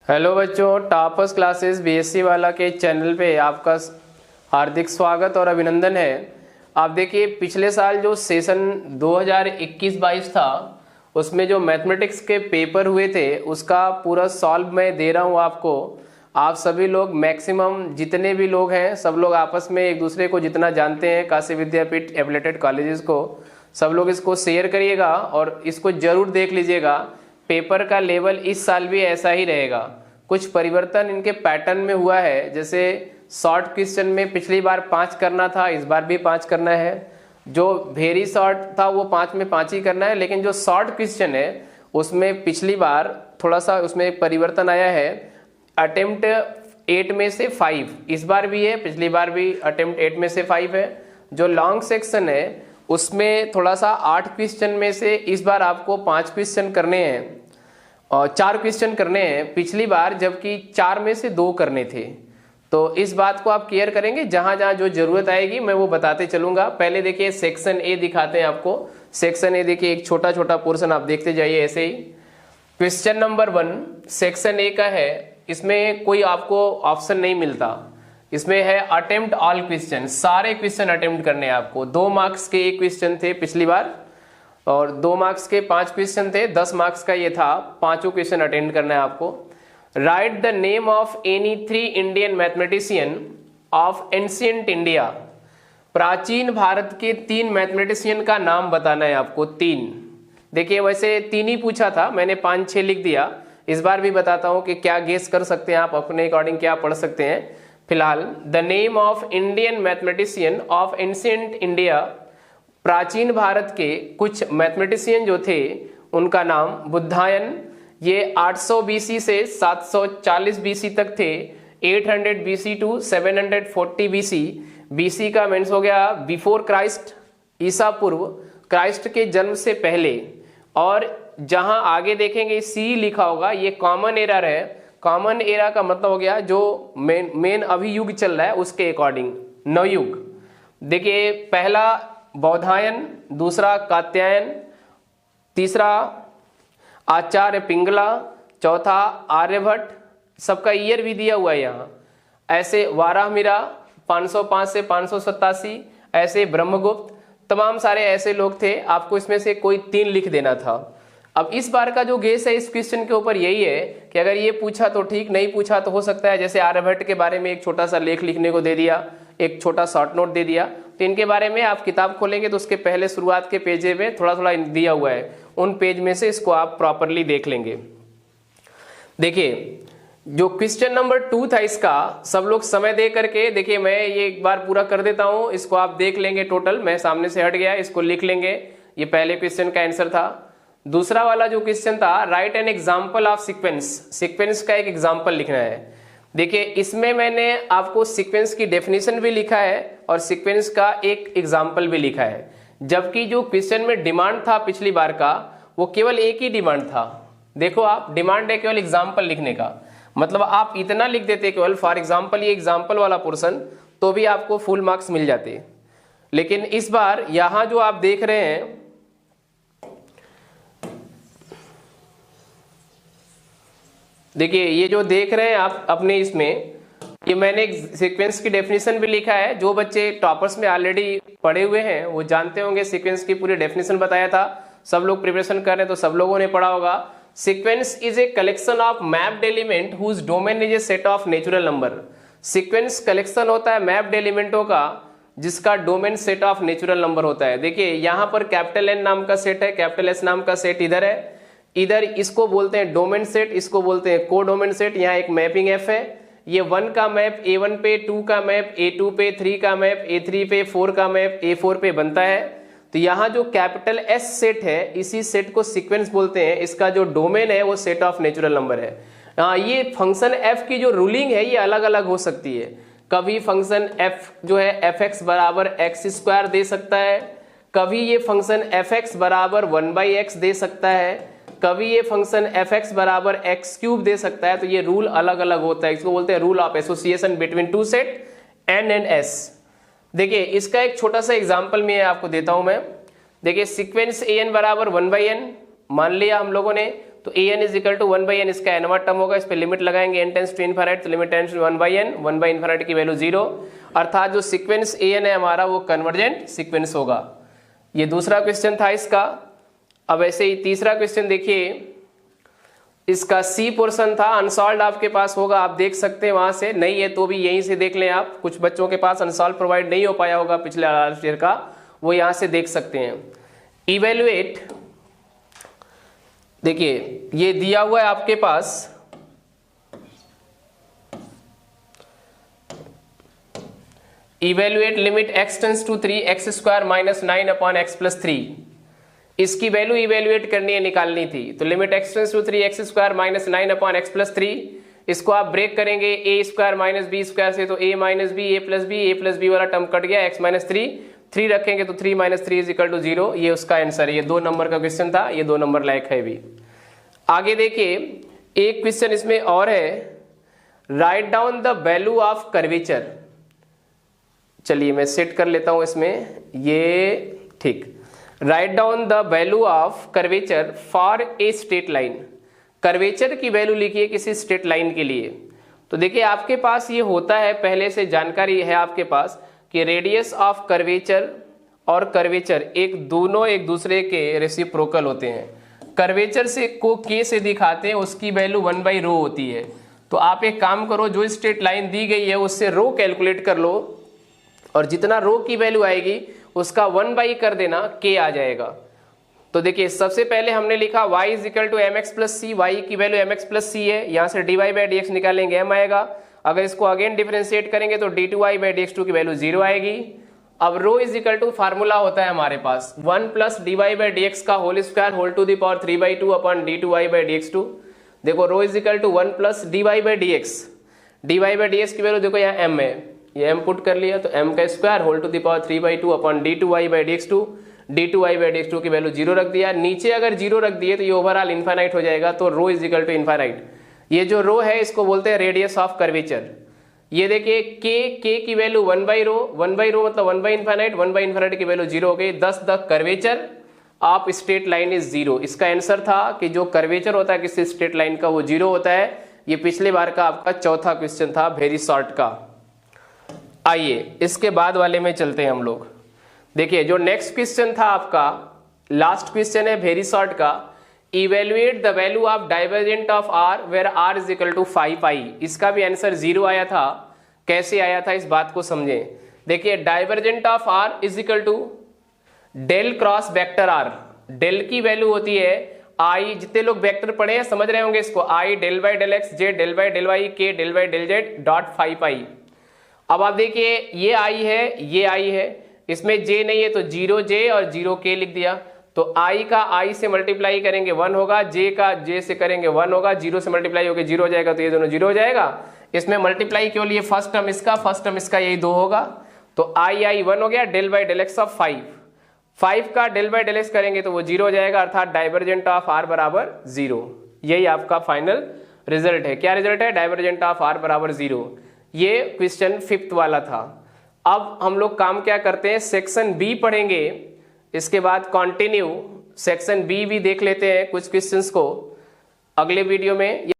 Hello बच्चों, toppers classes BSc वाला के चैनल पे आपका हार्दिक स्वागत और अभिनंदन है। आप देखिए, पिछले साल जो सेशन 2021-22 था उसमें जो मैथमेटिक्स के पेपर हुए थे उसका पूरा सॉल्व मैं दे रहा हूँ आपको। आप सभी लोग मैक्सिमम जितने भी लोग हैं सब लोग आपस में एक दूसरे को जितना जानते हैं काशी विद्यापीठ एफिलिएटेड कॉलेजेस को, सब लोग इसको शेयर करिएगा और इसको जरूर देख लीजिएगा। पेपर का लेवल इस साल भी ऐसा ही रहेगा। कुछ परिवर्तन इनके पैटर्न में हुआ है, जैसे शॉर्ट क्वेश्चन में पिछली बार 5 करना था, इस बार भी 5 करना है। जो वेरी शॉर्ट था वो 5 में 5 ही करना है, लेकिन जो शॉर्ट क्वेश्चन है उसमें पिछली बार थोड़ा सा उसमें एक परिवर्तन आया है। अटेम्प्ट 8 में से 5 इस बार भी है, पिछली बार भी अटेम्प्ट 8 में से 5 है। जो लॉन्ग सेक्शन है उसमें थोड़ा सा 8 क्वेश्चन में से इस बार आपको 5 क्वेश्चन करने हैं और 4 क्वेश्चन करने हैं, पिछली बार जबकि 4 में से 2 करने थे। तो इस बात को आप केयर करेंगे, जहां जहां जो जरूरत आएगी मैं वो बताते चलूंगा। पहले देखिए सेक्शन ए दिखाते हैं आपको। सेक्शन ए देखिए, एक छोटा छोटा पोर्शन आप देखते जाइए ऐसे ही। क्वेश्चन नंबर 1 सेक्शन ए का है। इसमें कोई आपको ऑप्शन नहीं मिलता, इसमें है अटेम्प्ट ऑल क्वेश्चन, सारे क्वेश्चन अटेम्प्ट करने हैं आपको। 2 मार्क्स के 1 क्वेश्चन थे पिछली बार और 2 मार्क्स के 5 क्वेश्चन थे, 10 मार्क्स का ये था। 5 क्वेश्चन अटेंड करना है आपको। Right the name of any 3 Indian mathematician of ancient India. प्राचीन भारत के 3 मैथमेटिशियन का नाम बताना है आपको। 3 देखिए, वैसे 3 ही पूछा था, मैंने 5-6 लिख दिया। इस बार भी बताता हूं कि क्या गेस कर सकते हैं आप, अपने अकॉर्डिंग क्या पढ़ सकते हैं। फिलहाल the name of Indian mathematician of ancient India, प्राचीन भारत के कुछ मैथमेटिशियन जो थे उनका नाम बुद्धायन, ये 800 बीसी से 740 बीसी तक थे। 800 बीसी टू 740 बीसी। बीसी का मीन्स हो गया बिफोर क्राइस्ट, ईसा पूर्व, क्राइस्ट के जन्म से पहले। और जहां आगे देखेंगे सी लिखा होगा, ये कॉमन एरर है। कॉमन एरा का मतलब हो गया जो मेन अभी युग चल रहा है उसके अकॉर्डिंग, नवयुग। देखिए, पहला बौधायन, दूसरा कात्यायन, तीसरा आचार्य पिंगला, चौथा आर्यभट्ट, सबका ईयर भी दिया हुआ है यहाँ। ऐसे वाराहमिरा 505 से 587, ऐसे ब्रह्मगुप्त, तमाम सारे ऐसे लोग थे। आपको इसमें से कोई 3 लिख देना था। अब इस बार का जो गेस है इस क्वेश्चन के ऊपर यही है कि अगर ये पूछा तो ठीक, नहीं पूछा तो हो सकता है जैसे आर्यभट्ट के बारे में एक छोटा सा लेख लिखने को दे दिया, एक छोटा शॉर्ट नोट दे दिया। तो इनके बारे में आप किताब खोलेंगे तो उसके पहले शुरुआत के पेज में थोड़ा थोड़ा दिया हुआ है, उन पेज में से इसको आप प्रॉपरली देख लेंगे। देखिए, जो क्वेश्चन नंबर 2 था इसका सब लोग समय दे करके देखिए, मैं ये एक बार पूरा कर देता हूं, इसको आप देख लेंगे। टोटल मैं सामने से हट गया, इसको लिख लेंगे। ये पहले क्वेश्चन का आंसर था। दूसरा वाला जो क्वेश्चन था, right an example of sequence. Sequence का एक एग्जाम्पल लिखना है। देखिए, इसमें मैंने आपको सीक्वेंस की डेफिनेशन भी लिखा है और सीक्वेंस का एक एग्जाम्पल भी लिखा है। जबकि जो क्वेश्चन में डिमांड था पिछली बार का वो केवल एक ही डिमांड था। देखो, आप डिमांड है केवल एग्जाम्पल लिखने का, मतलब आप इतना लिख देते केवल फॉर एग्जाम्पल, ये एग्जाम्पल वाला पोर्शन, तो भी आपको फुल मार्क्स मिल जाते। लेकिन इस बार यहां जो आप देख रहे हैं, देखिए ये जो देख रहे हैं आप अपने इसमें, ये मैंने सीक्वेंस की डेफिनेशन भी लिखा है। जो बच्चे टॉपर्स में ऑलरेडी पढ़े हुए हैं वो जानते होंगे, सीक्वेंस की पूरी डेफिनेशन बताया था। सब लोग प्रिपरेशन कर रहे हैं तो सब लोगों ने पढ़ा होगा। Sequence is a collection of mapped element whose domain is a set of natural number. Sequence collection होता है मैप्ड एलिमेंटों का जिसका domain set of natural number होता है। देखिए, यहाँ पर कैपिटल एन नाम का सेट है, कैपिटल एस नाम का सेट इधर है, इधर इसको बोलते हैं डोमेन सेट, इसको बोलते हैं को डोमेन सेट। यहाँ एक मैपिंग एफ है, ये 1 का मैप A1 पे, 2 का मैप A2 पे, 3 का मैप A3 पे, 4 का मैप A4 पे बनता है। तो यहाँ जो कैपिटल S सेट है इसी सेट को सीक्वेंस बोलते हैं। इसका जो डोमेन है वो सेट ऑफ नेचुरल नंबर है। ये फंक्शन f की जो रूलिंग है ये अलग अलग हो सकती है। कभी फंक्शन f जो है fx बराबर x² दे सकता है, कभी ये फंक्शन fx बराबर 1/x दे सकता है, कभी ये फंक्शन fx बराबर x³ दे सकता है। तो ये रूल अलग अलग होता है, इसको बोलते हैं rule of association between 2 set n and s। देखिए, इसका एक छोटा सा एग्जांपल मैं आपको देता हूं मैं। देखिए, सीक्वेंस an बराबर 1/n मान लिया हम लोगों ने, तो an is equal to 1/n, इसका nवां टर्म होगा, इस पे लिमिट लगाएंगे n टेंस टू इनफाइनाइट, तो लिमिट टेंस टू 1/n, 1/इनफाइनाइट की वैल्यू 0, अर्थात जो सीक्वेंस an है हमारा वो कन्वर्जेंट सीक्वेंस होगा। ये दूसरा क्वेश्चन था इसका। अब ऐसे ही तीसरा क्वेश्चन देखिए, इसका सी पोर्शन था, अनसॉल्व आपके पास होगा, आप देख सकते हैं वहां से, नहीं है तो भी यहीं से देख लें आप, कुछ बच्चों के पास अनसॉल्व प्रोवाइड नहीं हो पाया होगा पिछले लास्ट ईयर का, वो यहां से देख सकते हैं। इवेल्युएट, देखिए ये दिया हुआ है आपके पास, evaluate limit x tends to 3 x square minus 9 upon x plus 3, इसकी वैल्यू इवेल्युएट करनी है, निकालनी थी, तो limit x tends to 3 x square minus 9 upon x plus 3, इसको आप ब्रेक करेंगे a square minus b square से, तो a minus B, a plus B वाला टर्म कट गया, x माइनस 3 रखेंगे तो 3 माइनस 3 इज इक्वल टू 0, ये उसका आंसर है। ये 2 नंबर का क्वेश्चन था, ये 2 नंबर लायक है भी। आगे देखिए एक क्वेश्चन इसमें और है, write down the value of curvature, चलिए मैं सेट कर लेता हूं इसमें, ये ठीक, write down the value of curvature for a straight line, curvature की वैल्यू लिखिए किसी स्ट्रेट लाइन के लिए। तो देखिए आपके पास ये होता है, पहले से जानकारी है आपके पास कि रेडियस ऑफ कर्वेचर और कर्वेचर दोनों एक दूसरे के रेसिप्रोकल होते हैं। कर्वेचर से को के से दिखाते हैं, उसकी वैल्यू 1/ρ होती है। तो आप एक काम करो, जो स्ट्रेट लाइन दी गई है उससे रो कैलकुलेट कर लो, और जितना रो की वैल्यू आएगी उसका 1/, कर देना, k आ जाएगा। तो देखिए सबसे पहले हमने लिखा y is equal to M X plus C, Y की value M X plus C है, यहाँ से dy/dx निकालेंगे m आएगा, अगर इसको अगेन डिफरेंशिएट करेंगे तो d2y/dx2 की वैल्यू 0 आएगी। अब rho is equal to formula होता है हमारे पास 1 प्लस dy/dx का whole square whole to the power 3/2 upon d2y/dx2। देखो rho is equal to 1 plus dy/dx, dy/dx की वैल्यू देखो यहाँ m है, ये m पुट कर लिया, तो m का square whole to the power 3/2 upon d2y/dx2, d2y/dx2 की वैल्यू 0 रख दिया, नीचे अगर 0 रख दिए तो ये ओवरऑल इनफाइनाइट हो जाएगा, तो रो इज इक्वल टू इनफाइनाइट। ये जो रो है इसको बोलते हैं रेडियस ऑफ कर्वेचर। ये देखिए k की वैल्यू 1/ρ, 1/ρ मतलब 1/इनफाइनाइट, 1/इनफाइनाइट की वैल्यू 0 हो गई, दस the curvature of straight line is 0। इसका आंसर था कि जो कर्वेचर होता है किसी स्ट्रेट लाइन का वो 0 होता है। ये पिछले बार का आपका चौथा क्वेश्चन था, वेरी शॉर्ट का। आइए इसके बाद वाले में चलते हैं हम लोग। देखिए जो नेक्स्ट क्वेश्चन था आपका, लास्ट क्वेश्चन है वेरी शॉर्ट का, evaluate the value of divergent of R where R is equal to 5π। इसका भी आंसर 0 आया था। कैसे आया था इस बात को समझें। देखिए divergent of R is equal to del cross vector R, del की वैल्यू होती है आई, जितने लोग वेक्टर पढ़े हैं समझ रहे होंगे इसको, I del by del X, J del by del Y, K del by del Z dot 5π। अब आप देखिए ये आई है, ये आई है, इसमें जे नहीं है तो 0j और 0k लिख दिया, तो i का i से मल्टीप्लाई करेंगे 1 होगा, j का j से करेंगे 1 होगा, 0 से मल्टीप्लाई होकर 0 हो जाएगा, तो ये दोनों 0 हो जाएगा। इसमें मल्टीप्लाई क्यों लिए, फर्स्ट टर्म इसका फर्स्ट टर्म इसका, यही 2 होगा, तो i 1 हो गया, del by del X of 5 का डेल बाई डेल एक्स करेंगे तो वो 0 हो जाएगा, अर्थात डाइवर्जेंट ऑफ r बराबर 0। यही आपका फाइनल रिजल्ट है। क्या रिजल्ट है, डाइवर्जेंट ऑफ r बराबर 0। ये क्वेश्चन 5th वाला था। अब हम लोग काम क्या करते हैं, सेक्शन बी पढ़ेंगे, इसके बाद कंटिन्यू सेक्शन बी भी देख लेते हैं कुछ क्वेश्चंस को अगले वीडियो में।